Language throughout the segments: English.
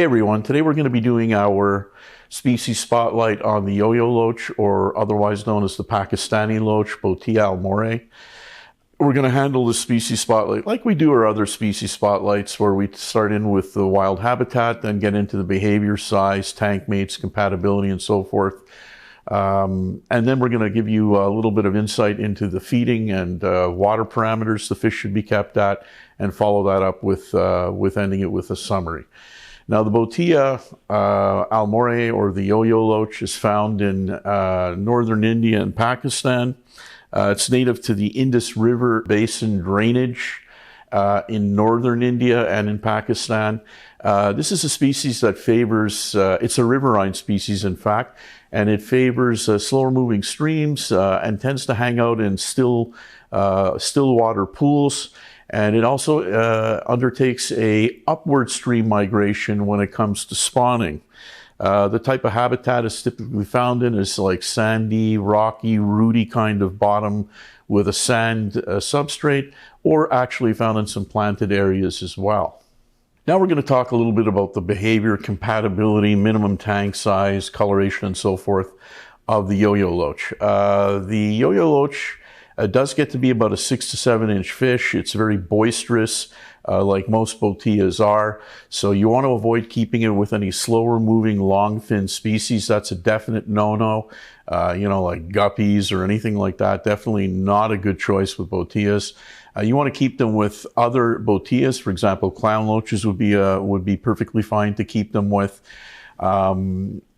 Hey everyone, today we're going to be doing our species spotlight on the Yoyo Loach, or otherwise known as the Pakistani Loach, Botia almorhae. We're going to handle the species spotlight like we do our other species spotlights, where we start in with the wild habitat, then get into the behavior, size, tankmates, compatibility, and so forth. And then we're going to give you a little bit of insight into the feeding and water parameters the fish should be kept at, and follow that up with ending it with a summary. Now, the Botia almorhae, or the Yoyo Loach, is found in northern India and Pakistan. It's native to the Indus River basin drainage in northern India and in Pakistan. This is a species that favors, it's a riverine species, in fact, and it favors slower moving streams and tends to hang out in still water pools. And it also undertakes a upward stream migration when it comes to spawning. The type of habitat it's typically found in is like sandy, rocky, rooty kind of bottom with a sand substrate, or actually found in some planted areas as well. Now we're going to talk a little bit about the behavior, compatibility, minimum tank size, coloration, and so forth of the Yoyo Loach. The Yoyo Loach does get to be about a 6 to 7 inch fish. It's very boisterous, like most Botias are. So you want to avoid keeping it with any slower moving long fin species. That's a definite no-no. Like guppies or anything like that. Definitely not a good choice with Botias. You want to keep them with other Botias. For example, clown loaches would be perfectly fine to keep them with.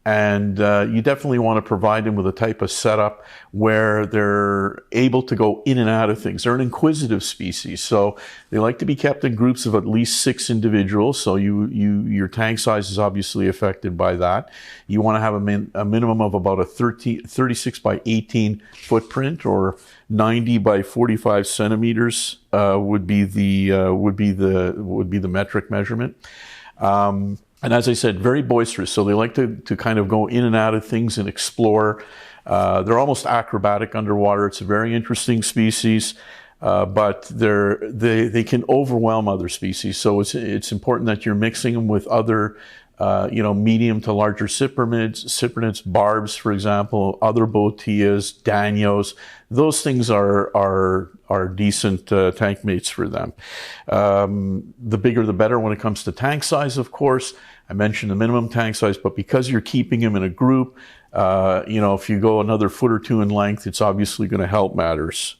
And you definitely want to provide them with a type of setup where they're able to go in and out of things. They're an inquisitive species, so they like to be kept in groups of at least 6 individuals. So your tank size is obviously affected by that. You want to have a minimum of about a 36 by 18 footprint, or 90 by 45 centimeters would be the metric measurement. And as I said, very boisterous, so they like to kind of go in and out of things and explore. They're almost acrobatic underwater. It's a very interesting species, but they can overwhelm other species. So it's important that you're mixing them with other, medium to larger cyprinids, barbs, for example, other Botias, danios. Those things are decent tank mates for them. The bigger the better when it comes to tank size, of course. I mentioned the minimum tank size, but because you're keeping them in a group, if you go another foot or two in length, it's obviously going to help matters.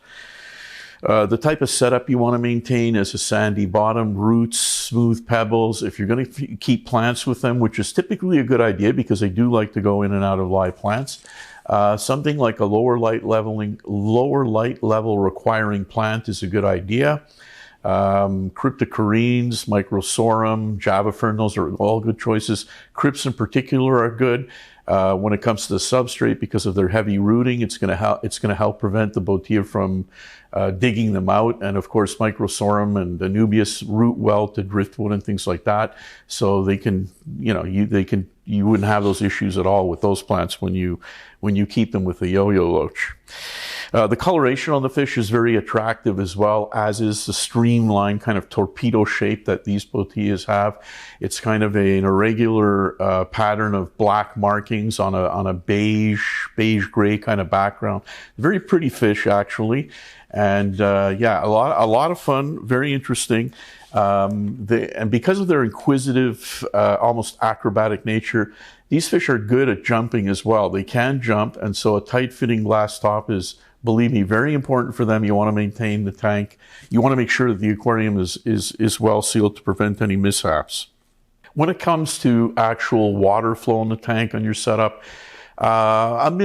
The type of setup you want to maintain is a sandy bottom, roots, smooth pebbles. If you're going to keep plants with them, which is typically a good idea because they do like to go in and out of live plants, something like a lower light level requiring plant is a good idea. Cryptocorenes, microsorum, java fern, those are all good choices. Crypts in particular are good. When it comes to the substrate, because of their heavy rooting, it's going to help prevent the Botia from digging them out. And of course, microsorum and Anubias root well to driftwood and things like that. So they can, you wouldn't have those issues at all with those plants when you keep them with the Yoyo Loach. The coloration on the fish is very attractive as well, as is the streamlined kind of torpedo shape that these Botias have. It's kind of an irregular pattern of black markings on a beige gray kind of background. Very pretty fish, actually, and a lot of fun, very interesting. And because of their inquisitive, almost acrobatic nature, these fish are good at jumping as well. They can jump, and so a tight-fitting glass top is, believe me, very important for them. You want to maintain the tank. You want to make sure that the aquarium is well sealed to prevent any mishaps. When it comes to actual water flow in the tank on your setup, kind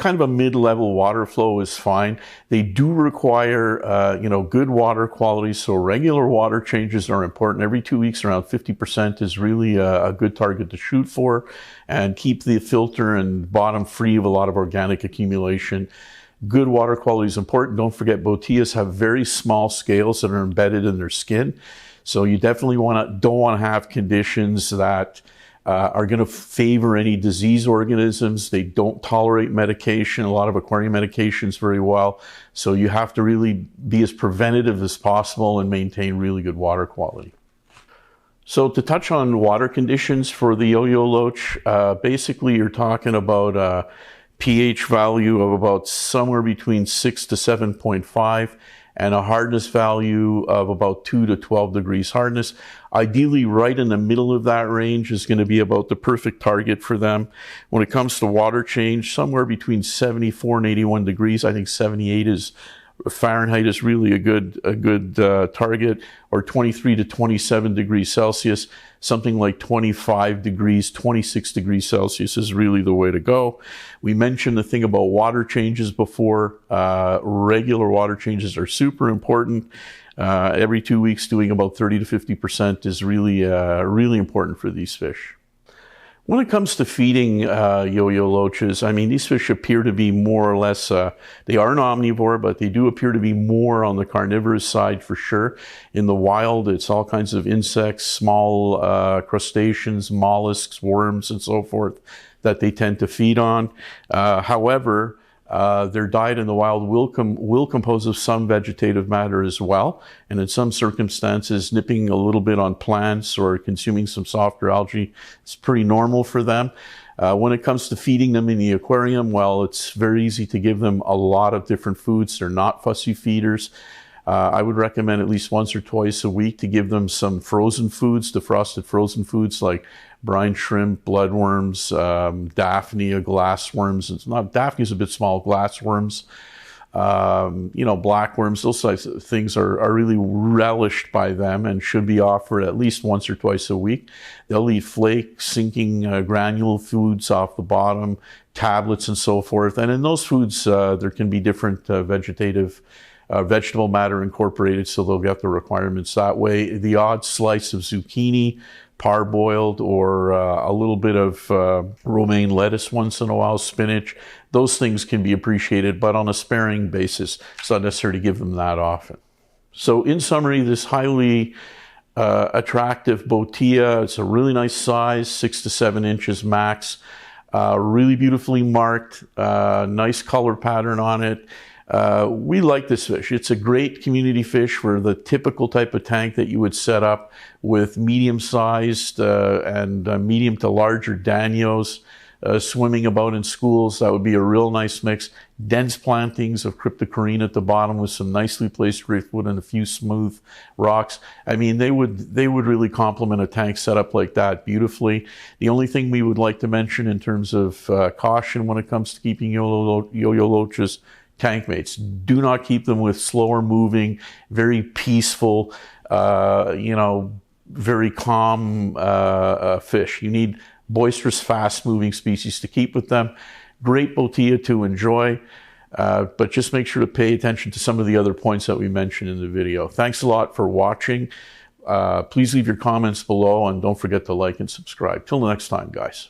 of a mid-level water flow is fine. They do require, good water quality, so regular water changes are important. Every 2 weeks, around 50% is really a good target to shoot for, and keep the filter and bottom free of a lot of organic accumulation. Good water quality is important. Don't forget, Botias have very small scales that are embedded in their skin. So you definitely don't want to have conditions that are going to favor any disease organisms. They don't tolerate medication, a lot of aquarium medications very well. So you have to really be as preventative as possible and maintain really good water quality. So to touch on water conditions for the Yoyo Loach, basically you're talking about a pH value of about somewhere between 6 to 7.5 and a hardness value of about 2 to 12 degrees hardness. Ideally, right in the middle of that range is going to be about the perfect target for them. When it comes to water change, somewhere between 74 and 81 degrees. I think 78 is Fahrenheit is really a good target, or 23 to 27 degrees Celsius. Something like 25 degrees, 26 degrees Celsius is really the way to go. We mentioned the thing about water changes before. Regular water changes are super important. Every 2 weeks, doing about 30 to 50% is really important for these fish. When it comes to feeding Yoyo Loaches, I mean, these fish appear to be more or less, they are an omnivore, but they do appear to be more on the carnivorous side for sure. In the wild, it's all kinds of insects, small crustaceans, mollusks, worms, and so forth that they tend to feed on. However, their diet in the wild will compose of some vegetative matter as well, and in some circumstances, nipping a little bit on plants or consuming some softer algae is pretty normal for them. When it comes to feeding them in the aquarium, well, it's very easy to give them a lot of different foods. They're not fussy feeders. I would recommend at least once or twice a week to give them some frozen foods, defrosted frozen foods like brine shrimp, bloodworms, Daphnia, glassworms. It's not, Daphnia's a bit small, glassworms, blackworms. Those types of things are really relished by them and should be offered at least once or twice a week. They'll eat flake, sinking granule foods off the bottom, tablets and so forth. And in those foods, there can be different vegetable matter incorporated, so they'll get the requirements that way. The odd slice of zucchini, parboiled, or a little bit of romaine lettuce once in a while, spinach. Those things can be appreciated, but on a sparing basis. It's not necessary to give them that often. So in summary, this highly attractive Botia, it's a really nice size, 6 to 7 inches max, really beautifully marked, nice color pattern on it. We like this fish. It's a great community fish for the typical type of tank that you would set up with medium-sized and medium to larger danios swimming about in schools. That would be a real nice mix. Dense plantings of cryptocoryne at the bottom with some nicely placed driftwood and a few smooth rocks. I mean, they would really complement a tank setup like that beautifully. The only thing we would like to mention in terms of caution when it comes to keeping Yoyo Loaches, Tankmates. Do not keep them with slower moving, very peaceful, very calm fish. You need boisterous, fast moving species to keep with them. Great Botia to enjoy, but just make sure to pay attention to some of the other points that we mentioned in the video. Thanks a lot for watching. Please leave your comments below and don't forget to like and subscribe. Till next time, guys.